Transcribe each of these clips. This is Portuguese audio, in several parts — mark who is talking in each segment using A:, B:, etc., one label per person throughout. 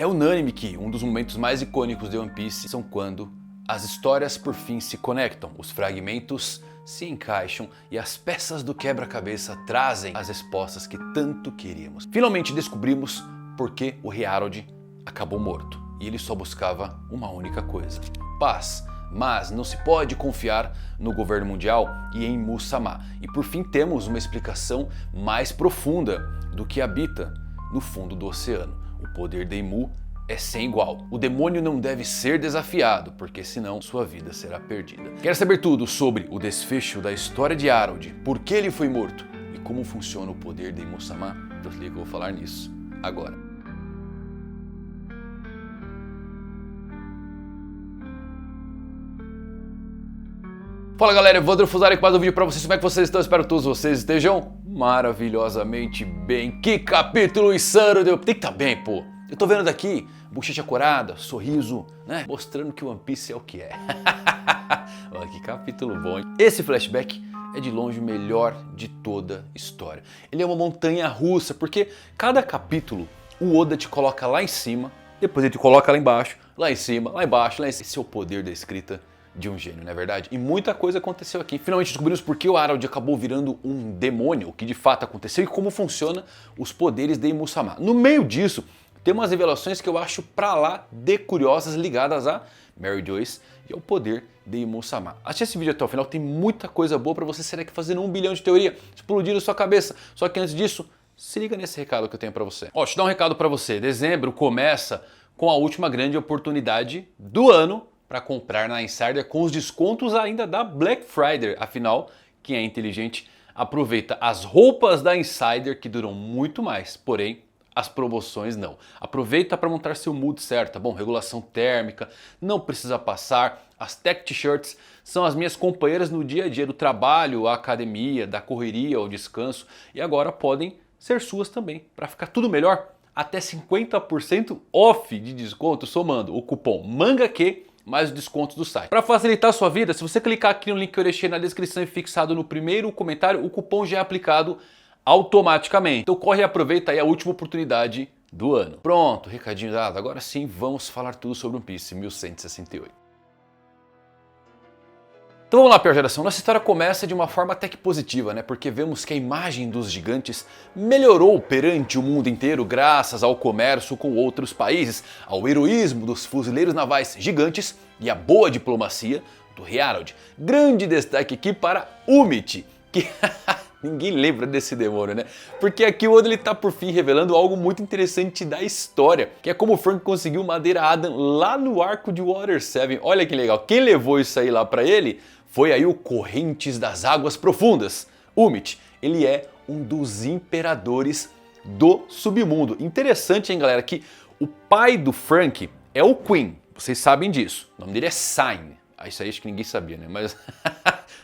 A: É unânime que um dos momentos mais icônicos de One Piece são quando as histórias por fim se conectam, os fragmentos se encaixam e as peças do quebra-cabeça trazem as respostas que tanto queríamos. Finalmente descobrimos por que o Rei Harold acabou morto e ele só buscava uma única coisa: paz. Mas não se pode confiar no governo mundial e em Mu-sama. E por fim temos uma explicação mais profunda do que habita no fundo do oceano. O poder de Mu é sem igual. O demônio não deve ser desafiado, porque senão sua vida será perdida. Quer saber tudo sobre o desfecho da história de Harold, por que ele foi morto e como funciona o poder de Mu-sama? Eu falei que eu vou falar nisso agora. Fala galera, Evandro Fusari com mais um vídeo pra vocês. Como é que vocês estão? Espero que todos vocês estejam maravilhosamente bem. Que capítulo insano! Tem que estar bem, pô. Eu tô vendo daqui, bochecha corada, sorriso, né? Mostrando que o One Piece é o que é. Olha que capítulo bom, hein? Esse flashback é de longe o melhor de toda a história. Ele é uma montanha russa, porque cada capítulo o Oda te coloca lá em cima, depois ele te coloca lá embaixo, lá em cima, lá embaixo, lá em cima. Esse é o poder da escrita de um gênio, não é verdade? E muita coisa aconteceu aqui. Finalmente descobrimos por que o Harold acabou virando um demônio, o que de fato aconteceu e como funciona os poderes de Mu-sama. No meio disso, tem umas revelações que eu acho pra lá de curiosas ligadas a Mary Joyce e ao poder de Mu-sama. Assiste esse vídeo até o final, tem muita coisa boa pra você sair aqui fazendo 1 bilhão de teoria, explodindo sua cabeça. Só que antes disso, se liga nesse recado que eu tenho pra você. Ó, deixa eu dar um recado pra você. Dezembro começa com a última grande oportunidade do ano para comprar na Insider com os descontos ainda da Black Friday. Afinal, quem é inteligente aproveita as roupas da Insider que duram muito mais, porém as promoções não. Aproveita para montar seu mood certo, tá bom? Regulação térmica, não precisa passar. As Tech T-shirts são as minhas companheiras no dia a dia do trabalho, à academia, da correria ao descanso e agora podem ser suas também. Para ficar tudo melhor, até 50% off de desconto somando o cupom MANGAQ mais os descontos do site. Para facilitar a sua vida, se você clicar aqui no link que eu deixei na descrição e fixado no primeiro comentário, o cupom já é aplicado automaticamente. Então corre e aproveita aí a última oportunidade do ano. Pronto, recadinho dado. Agora sim, vamos falar tudo sobre One Piece 1168. Então vamos lá, pior geração. Nossa história começa de uma forma até que positiva, né? Porque vemos que a imagem dos gigantes melhorou perante o mundo inteiro graças ao comércio com outros países, ao heroísmo dos fuzileiros navais gigantes e à boa diplomacia do Rei Harold. Grande destaque aqui para Umit, que ninguém lembra desse demônio, né? Porque aqui o Oda ele tá por fim revelando algo muito interessante da história, que é como o Frank conseguiu madeira Adam lá no arco de Water 7. Olha que legal. Quem levou isso aí lá pra ele foi aí o Correntes das Águas Profundas. Umit, ele é um dos imperadores do submundo. Interessante, hein, galera, que o pai do Frank é o Queen. Vocês sabem disso. O nome dele é Sign. Isso aí acho que ninguém sabia, né? Mas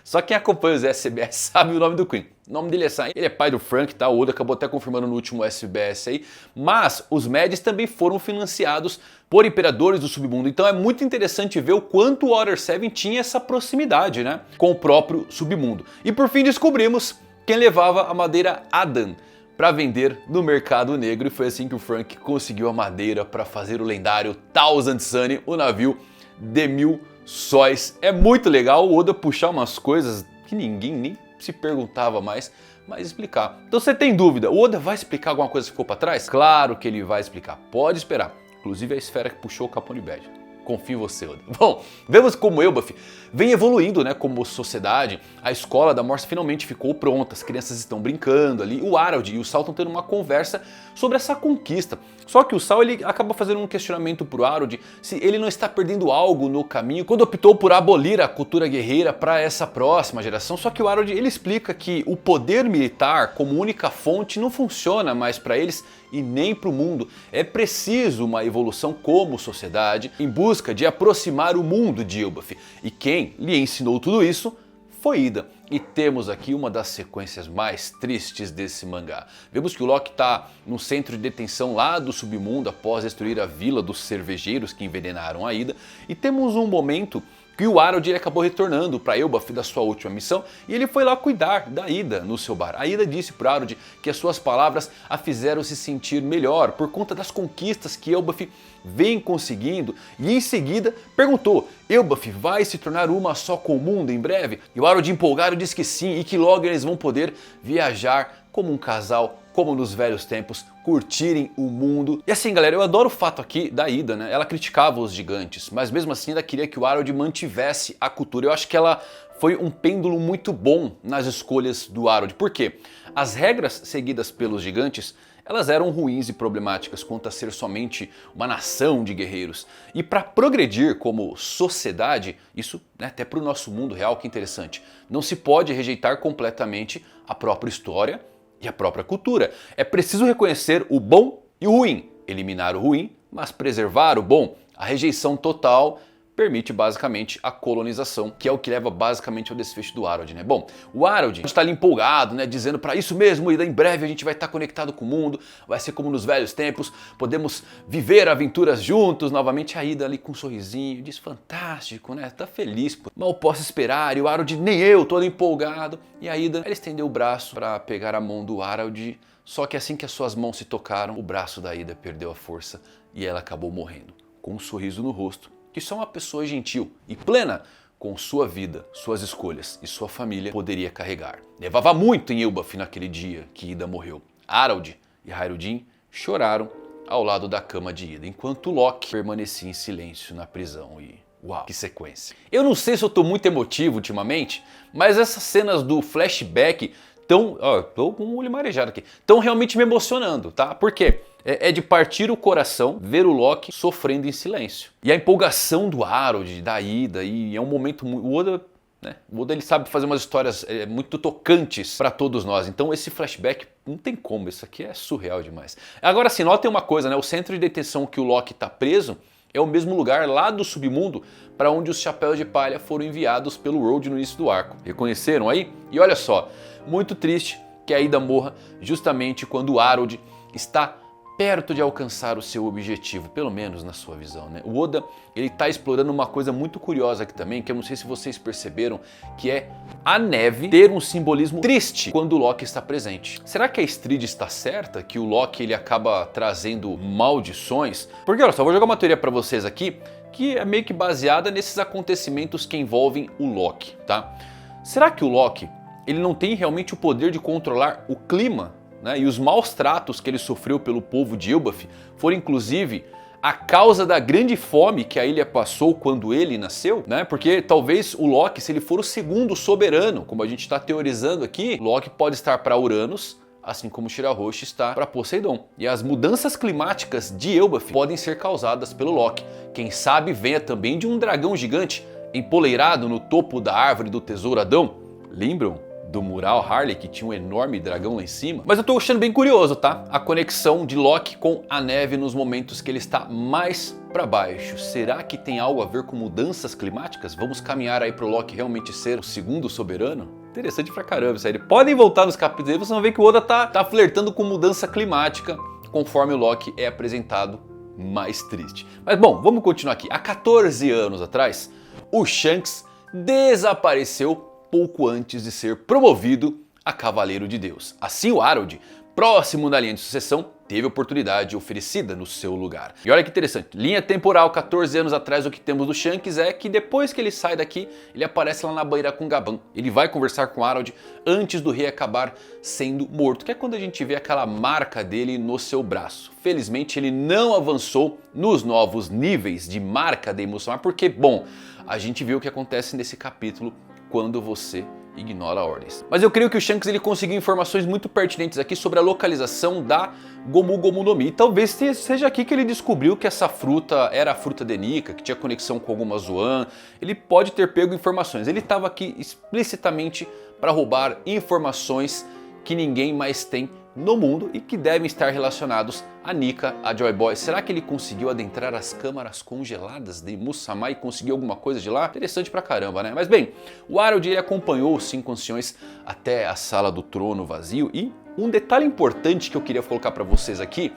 A: só quem acompanha os SBS sabe o nome do Queen. O nome dele é Sign. Ele é pai do Frank, tá? O Oda acabou até confirmando no último SBS aí. Mas os Médios também foram financiados por imperadores do submundo. Então é muito interessante ver o quanto o Water 7 tinha essa proximidade, né? Com o próprio submundo. E por fim descobrimos quem levava a madeira Adam para vender no mercado negro. E foi assim que o Frank conseguiu a madeira para fazer o lendário Thousand Sunny, o navio de 1000 sóis. É muito legal o Oda puxar umas coisas que ninguém nem se perguntava mais, mas explicar. Então você tem dúvida, o Oda vai explicar alguma coisa que ficou para trás? Claro que ele vai explicar, pode esperar. Inclusive a esfera que puxou o Capone Bad. Confio em você, Oda. Bom, vemos como Elbaf vem evoluindo, né, como sociedade. A escola da Morsa finalmente ficou pronta, as crianças estão brincando ali. O Harold e o Sal estão tendo uma conversa sobre essa conquista. Só que o Sal ele acaba fazendo um questionamento pro Harold se ele não está perdendo algo no caminho quando optou por abolir a cultura guerreira para essa próxima geração. Só que o Harold ele explica que o poder militar como única fonte não funciona mais para eles e nem para o mundo. É preciso uma evolução como sociedade em busca de aproximar o mundo de Elbaf. E quem lhe ensinou tudo isso foi Ida. E temos aqui uma das sequências mais tristes desse mangá. Vemos que o Loki está no centro de detenção lá do submundo após destruir a vila dos cervejeiros que envenenaram a Ida. E temos um momento que o Harold ele acabou retornando para Elbaf da sua última missão e ele foi lá cuidar da Ida no seu bar. A Ida disse para Harold que as suas palavras a fizeram se sentir melhor por conta das conquistas que Elbaf vem conseguindo e em seguida perguntou: Elbaf vai se tornar uma só com o mundo em breve? E o Harold empolgado disse que sim e que logo eles vão poder viajar como um casal, como nos velhos tempos, curtirem o mundo. E assim, galera, eu adoro o fato aqui da Ida, né? Ela criticava os gigantes, mas mesmo assim ainda queria que o Harold mantivesse a cultura. Eu acho que ela foi um pêndulo muito bom nas escolhas do Harold. Por quê? As regras seguidas pelos gigantes, elas eram ruins e problemáticas quanto a ser somente uma nação de guerreiros. E para progredir como sociedade, isso né, até para o nosso mundo real, que interessante, não se pode rejeitar completamente a própria história e a própria cultura. É preciso reconhecer o bom e o ruim, eliminar o ruim, mas preservar o bom. A rejeição total permite basicamente a colonização, que é o que leva basicamente ao desfecho do Harold, né? Bom, o Harold está ali empolgado, né, dizendo para isso mesmo, e em breve a gente vai estar conectado com o mundo, vai ser como nos velhos tempos, podemos viver aventuras juntos novamente. A Ida ali com um sorrisinho, diz fantástico, né? Tá feliz, pô. Mal posso esperar, e o Harold nem eu, todo empolgado. E a Ida, ela estendeu o braço para pegar a mão do Harold, só que assim que as suas mãos se tocaram, o braço da Ida perdeu a força e ela acabou morrendo, com um sorriso no rosto, que só uma pessoa gentil e plena com sua vida, suas escolhas e sua família poderia carregar. Levava muito em Elbaf naquele dia que Ida morreu. Harold e Hyrule choraram ao lado da cama de Ida, enquanto Loki permanecia em silêncio na prisão. E uau, que sequência. Eu não sei se eu tô muito emotivo ultimamente, mas essas cenas do flashback tô com o olho marejado aqui, estão realmente me emocionando, tá? Por quê? É de partir o coração ver o Loki sofrendo em silêncio. E a empolgação do Harold, da Ida, e é um momento muito... O Oda, né? O Oda ele sabe fazer umas histórias muito tocantes para todos nós. Então esse flashback não tem como, isso aqui é surreal demais. Agora sim, notem uma coisa, né? O centro de detenção que o Loki está preso é o mesmo lugar lá do submundo para onde os Chapéus de Palha foram enviados pelo Road no início do arco. Reconheceram aí? E olha só, muito triste que a Ida morra justamente quando o Harold está perto de alcançar o seu objetivo, pelo menos na sua visão, né? O Oda, ele está explorando uma coisa muito curiosa aqui também, que eu não sei se vocês perceberam, que é a neve ter um simbolismo triste quando o Loki está presente. Será que a Estrid está certa, que o Loki ele acaba trazendo maldições? Porque olha só, vou jogar uma teoria para vocês aqui, que é meio que baseada nesses acontecimentos que envolvem o Loki, tá? Será que o Loki, ele não tem realmente o poder de controlar o clima? Né? E os maus tratos que ele sofreu pelo povo de Elbaf foram inclusive a causa da grande fome que a ilha passou quando ele nasceu, né? Porque talvez o Loki, se ele for o segundo soberano, como a gente está teorizando aqui, Loki pode estar para Uranus, assim como Shirahoshi está para Poseidon. E as mudanças climáticas de Elbaf podem ser causadas pelo Loki. Quem sabe venha também de um dragão gigante empoleirado no topo da árvore do tesouro Adão. Lembram do mural Harley que tinha um enorme dragão lá em cima? Mas eu tô achando bem curioso, tá? A conexão de Loki com a neve nos momentos que ele está mais para baixo. Será que tem algo a ver com mudanças climáticas? Vamos caminhar aí pro Loki realmente ser o segundo soberano? Interessante pra caramba isso aí. Podem voltar nos capítulos aí, vocês vão ver que o Oda tá flertando com mudança climática conforme o Loki é apresentado mais triste. Mas bom, vamos continuar aqui. Há 14 anos atrás, o Shanks desapareceu pouco antes de ser promovido a Cavaleiro de Deus. Assim o Harold, próximo da linha de sucessão, teve oportunidade oferecida no seu lugar. E olha que interessante, linha temporal 14 anos atrás, o que temos do Shanks é que depois que ele sai daqui, ele aparece lá na banheira com Gaban. Ele vai conversar com Harold antes do rei acabar sendo morto, que é quando a gente vê aquela marca dele no seu braço. Felizmente ele não avançou nos novos níveis de marca de Musamar, porque, bom, a gente viu o que acontece nesse capítulo quando você ignora ordens. Mas eu creio que o Shanks ele conseguiu informações muito pertinentes aqui sobre a localização da Gomu Gomu no Mi. E talvez seja aqui que ele descobriu que essa fruta era a fruta de Nika, que tinha conexão com alguma Zoan. Ele pode ter pego informações. Ele estava aqui explicitamente para roubar informações que ninguém mais tem no mundo e que devem estar relacionados a Nika, a Joy Boy. Será que ele conseguiu adentrar as câmaras congeladas de Musamar e conseguiu alguma coisa de lá? Interessante pra caramba, né? Mas bem, o Harold ele acompanhou os 5 anciões até a sala do trono vazio e um detalhe importante que eu queria colocar pra vocês aqui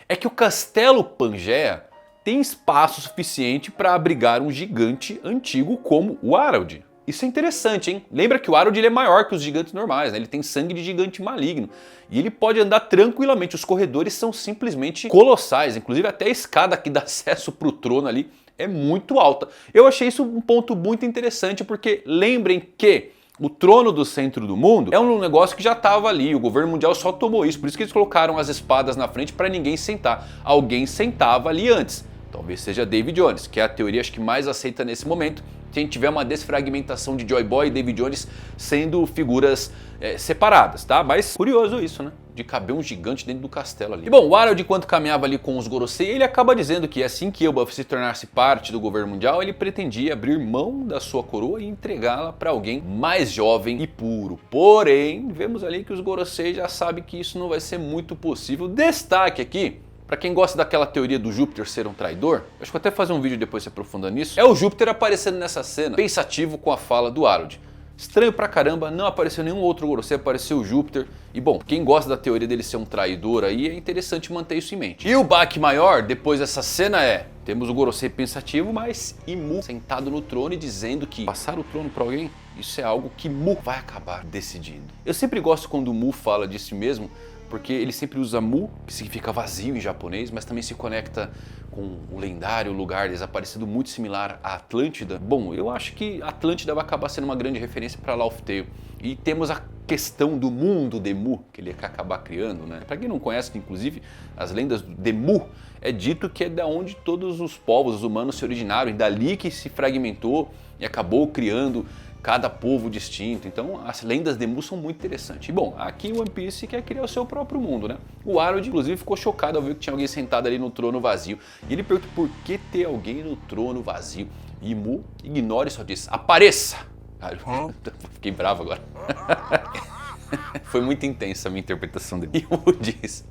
A: é que o Castelo Pangaea tem espaço suficiente para abrigar um gigante antigo como o Harald. Isso é interessante, hein? Lembra que o Harald ele é maior que os gigantes normais, né? Ele tem sangue de gigante maligno. E ele pode andar tranquilamente, os corredores são simplesmente colossais. Inclusive até a escada que dá acesso para o trono ali é muito alta. Eu achei isso um ponto muito interessante, porque lembrem que o trono do centro do mundo é um negócio que já estava ali, o governo mundial só tomou isso, por isso que eles colocaram as espadas na frente para ninguém sentar. Alguém sentava ali antes. Talvez seja Davy Jones, que é a teoria acho que mais aceita nesse momento. Se a gente tiver uma desfragmentação de Joy Boy e Davy Jones sendo figuras separadas, tá? Mas curioso isso, né? De caber um gigante dentro do castelo ali. E bom, o Harald, enquanto caminhava ali com os Gorosei, ele acaba dizendo que assim que Eobuff se tornasse parte do governo mundial, ele pretendia abrir mão da sua coroa e entregá-la para alguém mais jovem e puro. Porém, vemos ali que os Gorosei já sabem que isso não vai ser muito possível. Destaque aqui, para quem gosta daquela teoria do Júpiter ser um traidor, acho que vou até fazer um vídeo depois se aprofundando nisso, é o Júpiter aparecendo nessa cena, pensativo com a fala do Harald. Estranho pra caramba, não apareceu nenhum outro Gorosei, apareceu o Júpiter. E bom, quem gosta da teoria dele ser um traidor aí, é interessante manter isso em mente. E o baque maior, depois dessa cena temos o Gorosei pensativo, mas e Mu sentado no trono e dizendo que passar o trono pra alguém, isso é algo que Mu vai acabar decidindo. Eu sempre gosto quando o Mu fala de si mesmo, porque ele sempre usa Mu, que significa vazio em japonês, mas também se conecta com o lendário lugar desaparecido muito similar à Atlântida. Bom, eu acho que Atlântida vai acabar sendo uma grande referência para Laugh Tale. E temos a questão do mundo de Mu, que ele quer acabar criando, né? Para quem não conhece, inclusive, as lendas de Mu, é dito que é da onde todos os povos, os humanos se originaram, e dali que se fragmentou e acabou criando cada povo distinto. Então as lendas de Mu são muito interessantes. E bom, aqui o One Piece quer criar o seu próprio mundo, né? O Harald inclusive ficou chocado ao ver que tinha alguém sentado ali no trono vazio. E ele pergunta por que ter alguém no trono vazio. E Mu ignora e só diz, apareça! Fiquei bravo agora. Foi muito intensa a minha interpretação dele. E Mu diz,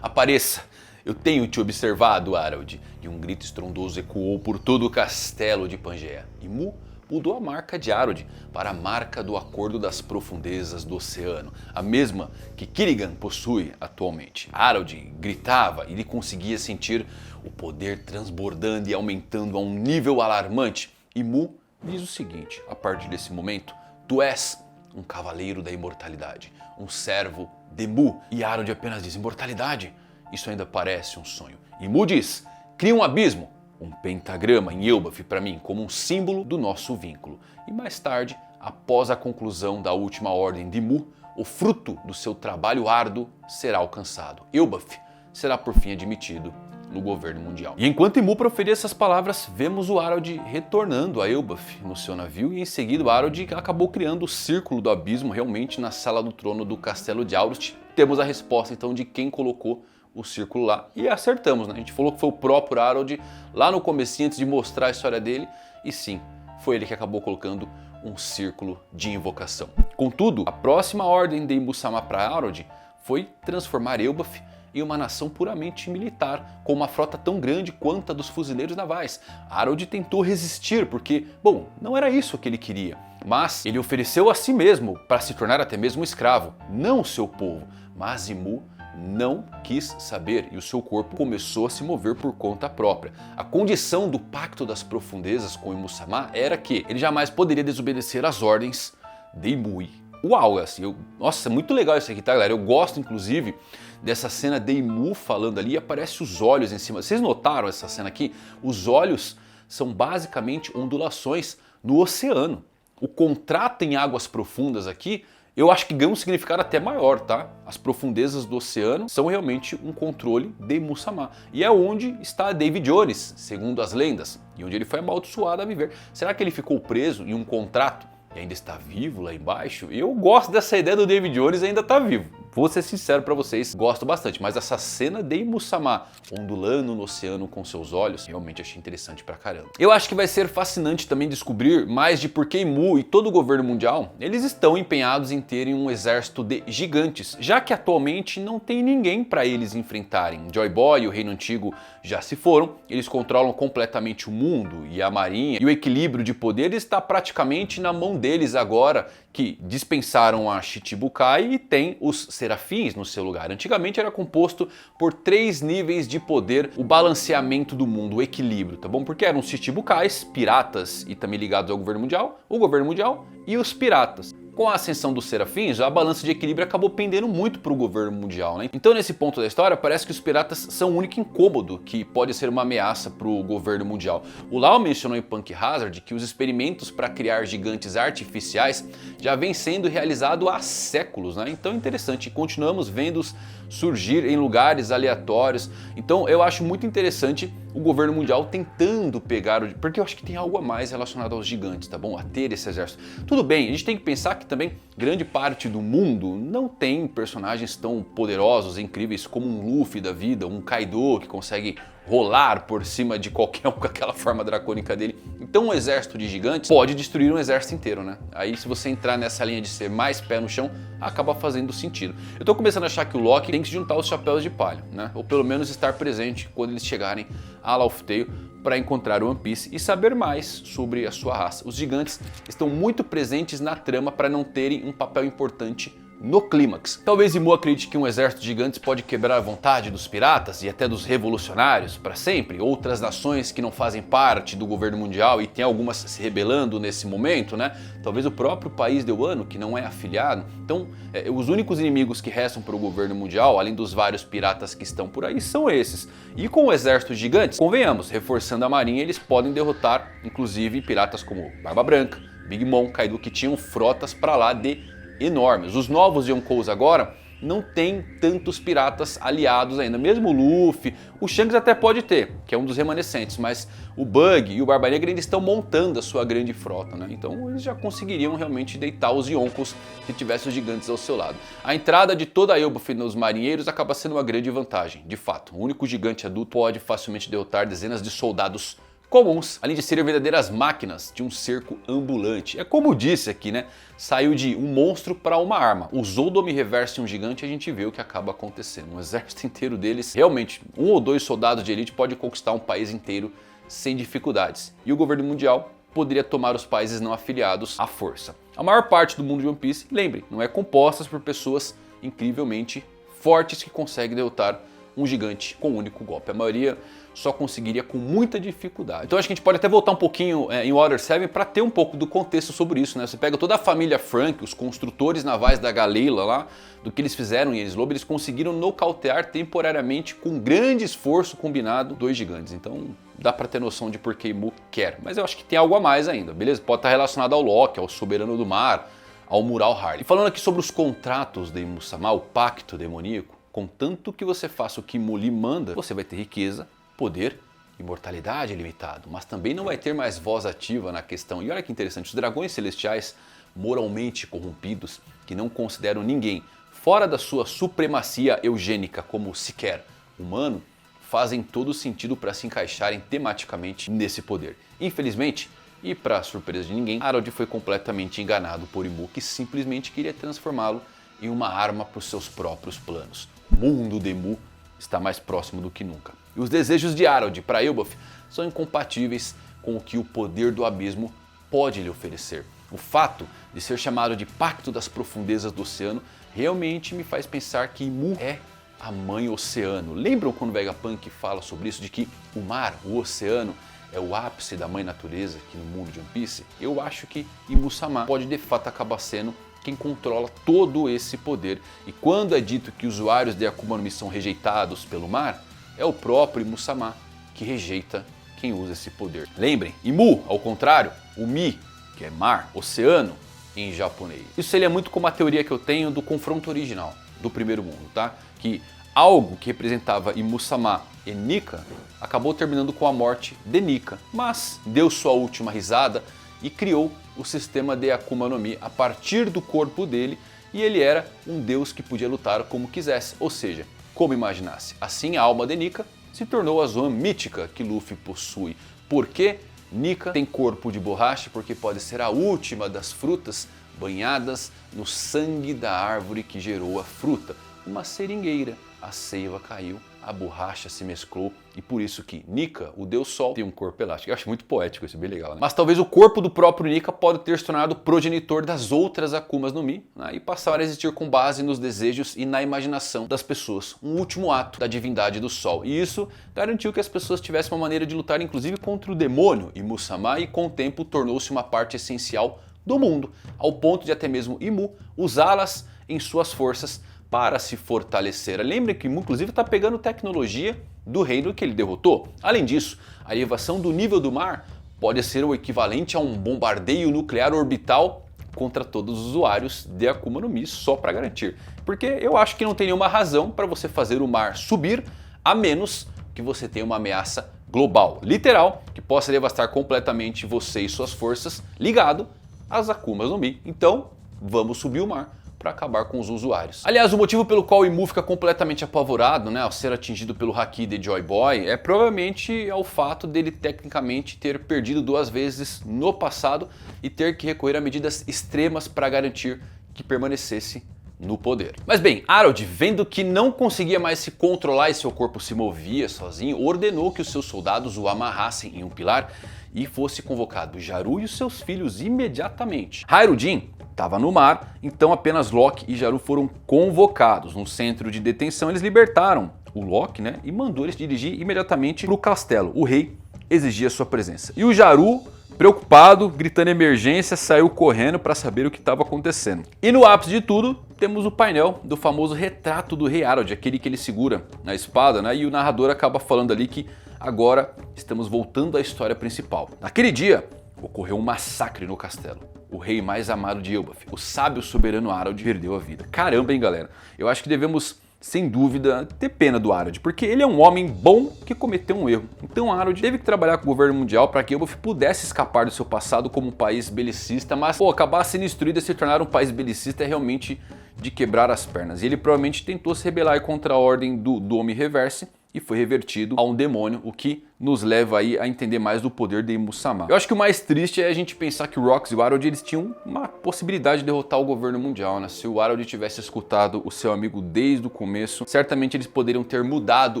A: apareça! Eu tenho te observado, Harald. E um grito estrondoso ecoou por todo o castelo de Pangaea. E Mu mudou a marca de Harald para a marca do Acordo das Profundezas do Oceano, a mesma que Killigan possui atualmente. Harald gritava e ele conseguia sentir o poder transbordando e aumentando a um nível alarmante. E Mu diz o seguinte, a partir desse momento, tu és um cavaleiro da imortalidade, um servo de Mu. E Harald apenas diz, imortalidade? Isso ainda parece um sonho. E Mu diz, cria um abismo, um pentagrama em Eobuff para mim como um símbolo do nosso vínculo. E mais tarde, após a conclusão da última ordem de Mu, o fruto do seu trabalho árduo será alcançado. Eobuff será por fim admitido no governo mundial. E enquanto Mu proferia essas palavras, vemos o Harald retornando a Eobuff no seu navio e em seguida o Harald acabou criando o círculo do abismo realmente na sala do trono do castelo de Aurust. Temos a resposta então de quem colocou o círculo lá e acertamos, né? A gente falou que foi o próprio Harald lá no comecinho antes de mostrar a história dele e sim, foi ele que acabou colocando um círculo de invocação. Contudo, a próxima ordem de Imbu-sama para Harald foi transformar Eobuff em uma nação puramente militar, com uma frota tão grande quanto a dos fuzileiros navais. Harald tentou resistir porque, bom, não era isso que ele queria, mas ele ofereceu a si mesmo para se tornar até mesmo um escravo, não o seu povo, mas Mu não quis saber e o seu corpo começou a se mover por conta própria. A condição do Pacto das Profundezas com Imbu-sama era que ele jamais poderia desobedecer às ordens de Imui. Uau, assim, nossa, muito legal isso aqui, tá, galera? Eu gosto, inclusive, dessa cena de Imu falando ali e aparece os olhos em cima. Vocês notaram essa cena aqui? Os olhos são basicamente ondulações no oceano. O contrato em águas profundas aqui, eu acho que ganha um significado até maior, tá? As profundezas do oceano são realmente um controle de Imbu-sama. E é onde está Davy Jones, segundo as lendas, e onde ele foi amaldiçoado a viver. Será que ele ficou preso em um contrato e ainda está vivo lá embaixo? Eu gosto dessa ideia do Davy Jones ainda tá vivo. Vou ser sincero pra vocês, gosto bastante, mas essa cena de Imbu-sama ondulando no oceano com seus olhos, realmente achei interessante pra caramba. Eu acho que vai ser fascinante também descobrir mais de por que Imu e todo o governo mundial, eles estão empenhados em terem um exército de gigantes, já que atualmente não tem ninguém pra eles enfrentarem. Joy Boy e o Reino Antigo já se foram, eles controlam completamente o mundo e a marinha, e o equilíbrio de poder está praticamente na mão deles agora, que dispensaram a Shichibukai e tem os serafins no seu lugar. Antigamente era composto por 3 níveis de poder, o balanceamento do mundo, o equilíbrio, tá bom? Porque eram os chichibukais, piratas e também ligados ao governo mundial, o governo mundial e os piratas. Com a ascensão dos serafins, a balança de equilíbrio acabou pendendo muito para o governo mundial, né? Então nesse ponto da história, parece que os piratas são o único incômodo que pode ser uma ameaça para o governo mundial. O Lau mencionou em Punk Hazard que os experimentos para criar gigantes artificiais já vêm sendo realizados há séculos, né? Então é interessante, continuamos vendo-os surgir em lugares aleatórios. Então eu acho muito interessante o governo mundial tentando pegar, porque eu acho que tem algo a mais relacionado aos gigantes, tá bom? A ter esse exército. Tudo bem, a gente tem que pensar que também grande parte do mundo não tem personagens tão poderosos e incríveis como um Luffy da vida, um Kaido que consegue rolar por cima de qualquer um com aquela forma dracônica dele. Então um exército de gigantes pode destruir um exército inteiro, né? Aí se você entrar nessa linha de ser mais pé no chão, acaba fazendo sentido. Eu tô começando a achar que o Loki tem que se juntar aos chapéus de palha, né? Ou pelo menos estar presente quando eles chegarem a Laugh Tale para encontrar o One Piece e saber mais sobre a sua raça. Os gigantes estão muito presentes na trama para não terem um papel importante no clímax. Talvez Imu acredite que um exército de gigantes pode quebrar a vontade dos piratas e até dos revolucionários para sempre. Outras nações que não fazem parte do governo mundial e tem algumas se rebelando nesse momento, né? Talvez o próprio país de Wano, que não é afiliado. Então, os únicos inimigos que restam para o governo mundial, além dos vários piratas que estão por aí, são esses. E com o exército de gigantes, convenhamos, reforçando a marinha, eles podem derrotar, inclusive, piratas como Barba Branca, Big Mom, Kaido, que tinham frotas para lá de enormes. Os novos Yonkous agora não tem tantos piratas aliados ainda. Mesmo o Luffy, o Shanks até pode ter, que é um dos remanescentes, mas o Bug e o Barba Negra ainda estão montando a sua grande frota, né? Então eles já conseguiriam realmente deitar os Yonkous se tivessem os gigantes ao seu lado. A entrada de toda a Elbaf nos marinheiros acaba sendo uma grande vantagem. De fato, o único gigante adulto pode facilmente derrotar dezenas de soldados comuns, além de serem verdadeiras máquinas de um cerco ambulante. É como eu disse aqui, né? Saiu de um monstro para uma arma. Usou o Omi Reverse em um gigante e a gente vê o que acaba acontecendo. Um exército inteiro deles, realmente, 1 ou 2 soldados de elite pode conquistar um país inteiro sem dificuldades. E o governo mundial poderia tomar os países não afiliados à força. A maior parte do mundo de One Piece, lembre, não é composta por pessoas incrivelmente fortes que conseguem derrotar um gigante com um único golpe. A maioria só conseguiria com muita dificuldade. Então acho que a gente pode até voltar um pouquinho em Water 7 para ter um pouco do contexto sobre isso, né? Você pega toda a família Frank, os construtores navais da Galeila lá, do que eles fizeram em Enies Lobby, eles conseguiram nocautear temporariamente com grande esforço combinado 2 gigantes. Então dá para ter noção de por que Imu quer. Mas eu acho que tem algo a mais ainda, beleza? Pode estar relacionado ao Loki, ao Soberano do Mar, ao Mural Harley. E falando aqui sobre os contratos de Imu-sama, o pacto demoníaco, contanto que você faça o que Imu lhe manda, você vai ter riqueza, poder, imortalidade ilimitado, mas também não vai ter mais voz ativa na questão. E olha que interessante, os dragões celestiais moralmente corrompidos, que não consideram ninguém fora da sua supremacia eugênica como sequer humano, fazem todo sentido para se encaixarem tematicamente nesse poder. Infelizmente, e para surpresa de ninguém, Harold foi completamente enganado por Imu, que simplesmente queria transformá-lo em uma arma para os seus próprios planos. O mundo de Imu está mais próximo do que nunca. E os desejos de Harold para Elbaf são incompatíveis com o que o poder do abismo pode lhe oferecer. O fato de ser chamado de Pacto das Profundezas do Oceano realmente me faz pensar que Imu é a Mãe Oceano. Lembram quando o Vegapunk fala sobre isso, de que o mar, o oceano, é o ápice da Mãe Natureza aqui no mundo de One Piece? Eu acho que Imu-sama pode de fato acabar sendo quem controla todo esse poder. E quando é dito que usuários de Akuma no Mi são rejeitados pelo mar, é o próprio Imu-sama que rejeita quem usa esse poder. Lembrem, Imu, ao contrário, o Mi, que é mar, oceano, em japonês. Isso seria muito como a teoria que eu tenho do confronto original do primeiro mundo, tá? Que algo que representava Imu-sama e Nika acabou terminando com a morte de Nika, mas deu sua última risada e criou o sistema de Akuma no Mi a partir do corpo dele, e ele era um deus que podia lutar como quisesse, ou seja, como imaginasse. Assim a alma de Nika se tornou a Zoan mítica que Luffy possui. Por que Nika tem corpo de borracha? Porque pode ser a última das frutas banhadas no sangue da árvore que gerou a fruta. Uma seringueira. A seiva caiu, a a borracha se mesclou e por isso que Nika, o deus Sol, tem um corpo elástico. Eu acho muito poético isso, bem legal, né? Mas talvez o corpo do próprio Nika pode ter se tornado progenitor das outras Akumas no Mi, né? E passaram a existir com base nos desejos e na imaginação das pessoas. Um último ato da divindade do Sol. E isso garantiu que as pessoas tivessem uma maneira de lutar inclusive contra o demônio Imu-sama, e com o tempo tornou-se uma parte essencial do mundo, ao ponto de até mesmo Imu usá-las em suas forças para se fortalecer. Lembre que Imu inclusive está pegando tecnologia do reino que ele derrotou. Além disso, a elevação do nível do mar pode ser o equivalente a um bombardeio nuclear orbital contra todos os usuários de Akuma no Mi, só para garantir. Porque eu acho que não tem nenhuma razão para você fazer o mar subir, a menos que você tenha uma ameaça global, literal, que possa devastar completamente você e suas forças, ligado às Akumas no Mi. Então, vamos subir o mar para acabar com os usuários. Aliás, o motivo pelo qual o Imu fica completamente apavorado, né, ao ser atingido pelo Haki de Joy Boy, é provavelmente o fato dele tecnicamente ter perdido 2 vezes no passado e ter que recorrer a medidas extremas para garantir que permanecesse no poder. Mas bem, Harold, vendo que não conseguia mais se controlar e seu corpo se movia sozinho, ordenou que os seus soldados o amarrassem em um pilar e fosse convocado Jaru e os seus filhos imediatamente. Hyrule estava no mar, então apenas Loki e Jaru foram convocados. No centro de detenção eles libertaram o Loki, né, e mandou eles dirigir imediatamente para o castelo. O rei exigia sua presença. E o Jaru, preocupado, gritando emergência, saiu correndo para saber o que estava acontecendo. E no ápice de tudo, temos o painel do famoso retrato do rei Harold, aquele que ele segura na espada, né? E o narrador acaba falando ali que agora estamos voltando à história principal. Naquele dia, ocorreu um massacre no castelo. O rei mais amado de Elbaf, o sábio soberano Harold, perdeu a vida. Caramba, hein, galera? Eu acho que devemos, sem dúvida, ter pena do Harold, porque ele é um homem bom que cometeu um erro. Então Harold teve que trabalhar com o governo mundial para que Elbaf pudesse escapar do seu passado como um país belicista, mas acabar sendo instruído a se tornar um país belicista é realmente de quebrar as pernas. E ele provavelmente tentou se rebelar contra a ordem do Dome Reverse e foi revertido a um demônio, o que nos leva aí a entender mais do poder de Imu-sama. Eu acho que o mais triste é a gente pensar que o Rox e o Harold eles tinham uma possibilidade de derrotar o governo mundial, né? Se o Harold tivesse escutado o seu amigo desde o começo, certamente eles poderiam ter mudado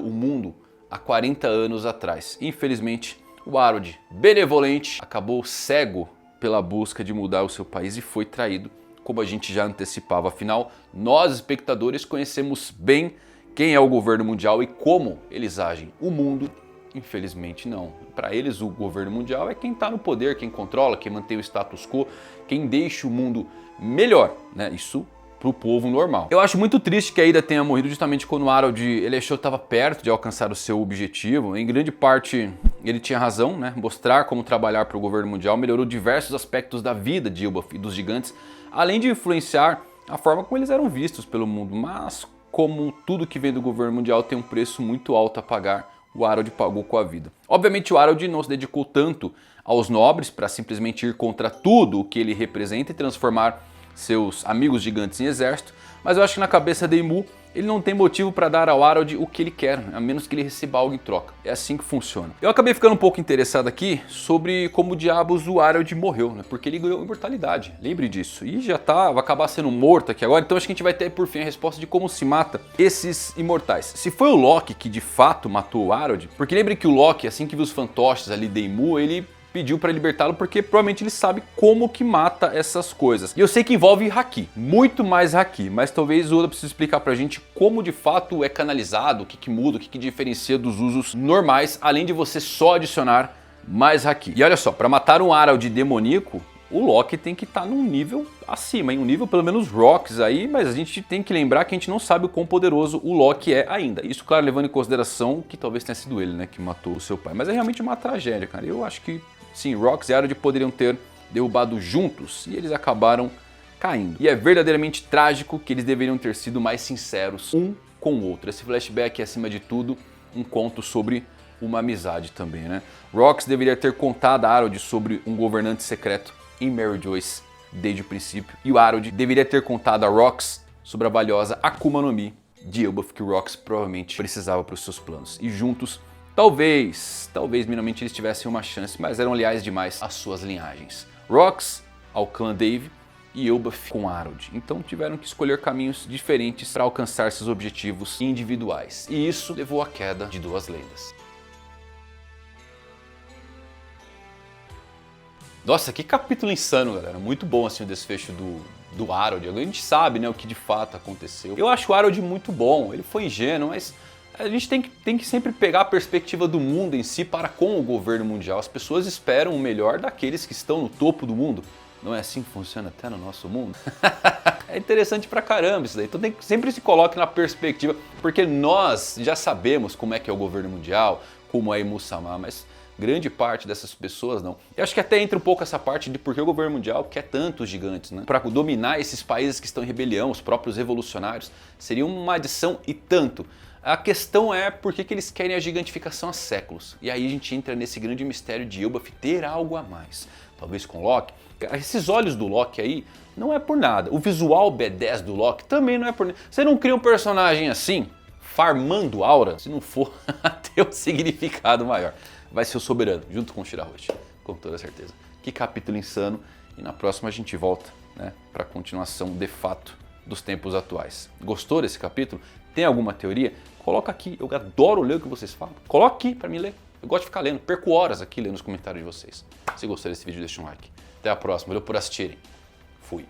A: o mundo há 40 anos atrás. Infelizmente, o Harold, benevolente, acabou cego pela busca de mudar o seu país e foi traído, como a gente já antecipava. Afinal, nós espectadores conhecemos bem quem é o governo mundial e como eles agem. O mundo, infelizmente, não. Para eles, o governo mundial é quem está no poder, quem controla, quem mantém o status quo, quem deixa o mundo melhor, né? Isso para o povo normal. Eu acho muito triste que a Ida tenha morrido justamente quando o Harold ele achou que estava perto de alcançar o seu objetivo. Em grande parte, ele tinha razão, né? Mostrar como trabalhar para o governo mundial melhorou diversos aspectos da vida de Elbaf e dos gigantes, além de influenciar a forma como eles eram vistos pelo mundo. Mas como tudo que vem do governo mundial tem um preço muito alto a pagar, o Harold pagou com a vida. Obviamente o Harold não se dedicou tanto aos nobres para simplesmente ir contra tudo o que ele representa e transformar seus amigos gigantes em exército, mas eu acho que na cabeça de Imu ele não tem motivo para dar ao Harold o que ele quer, a menos que ele receba algo em troca. É assim que funciona. Eu acabei ficando um pouco interessado aqui sobre como diabos o Harold morreu, né? Porque ele ganhou imortalidade, lembre disso. E já vai acabar sendo morto aqui agora, então acho que a gente vai ter por fim a resposta de como se mata esses imortais. Se foi o Loki que de fato matou o Harold, porque lembre que o Loki, assim que viu os fantoches ali de Imu, ele pediu para libertá-lo porque provavelmente ele sabe como que mata essas coisas. E eu sei que envolve Haki, muito mais Haki, mas talvez o Oda precise explicar pra gente como de fato é canalizado, o que muda, o que diferencia dos usos normais, além de você só adicionar mais Haki. E olha só, para matar um Harold demoníaco, o Loki tem que estar num nível acima, em um nível pelo menos Rocks aí, mas a gente tem que lembrar que a gente não sabe o quão poderoso o Loki é ainda. Isso, claro, levando em consideração que talvez tenha sido ele, né, que matou o seu pai. Mas é realmente uma tragédia, cara. Eu acho que sim, Rocks e Harold poderiam ter derrubado juntos e eles acabaram caindo. E é verdadeiramente trágico que eles deveriam ter sido mais sinceros um com o outro. Esse flashback é, acima de tudo, um conto sobre uma amizade também, né? Rocks deveria ter contado a Harold sobre um governante secreto em Mary Joyce desde o princípio. E o Harold deveria ter contado a Rocks sobre a valiosa Akuma no Mi de Elbaf que o Rocks provavelmente precisava para os seus planos. E juntos, talvez minimamente eles tivessem uma chance, mas eram leais demais às suas linhagens. Rocks ao clã Dave e Elbaf com Harald. Então tiveram que escolher caminhos diferentes para alcançar seus objetivos individuais. E isso levou à queda de duas lendas. Nossa, que capítulo insano, galera. Muito bom assim o desfecho do Harald. Agora a gente sabe, né, o que de fato aconteceu. Eu acho o Harald muito bom, ele foi ingênuo, mas a gente tem que sempre pegar a perspectiva do mundo em si para com o governo mundial. As pessoas esperam o melhor daqueles que estão no topo do mundo. Não é assim que funciona até no nosso mundo? É interessante pra caramba isso daí. Então sempre se coloque na perspectiva, porque nós já sabemos como é que é o governo mundial, como é Imusama, mas grande parte dessas pessoas não. Eu acho que até entra um pouco essa parte de por que o governo mundial quer tantos gigantes, né? Para dominar esses países que estão em rebelião, os próprios revolucionários, seria uma adição e tanto. A questão é por que eles querem a gigantificação há séculos. E aí a gente entra nesse grande mistério de Elbaf ter algo a mais. Talvez com Loki. Esses olhos do Loki aí não é por nada. O visual B10 do Loki também não é por nada. Você não cria um personagem assim, farmando aura, se não for ter um significado maior. Vai ser o Soberano, junto com o Shirahoshi, com toda certeza. Que capítulo insano. E na próxima a gente volta, né, para a continuação de fato dos tempos atuais. Gostou desse capítulo? Tem alguma teoria? Coloca aqui, eu adoro ler o que vocês falam. Coloca aqui para mim ler. Eu gosto de ficar lendo, perco horas aqui lendo os comentários de vocês. Se gostou desse vídeo, deixa um like. Até a próxima, valeu por assistirem. Fui.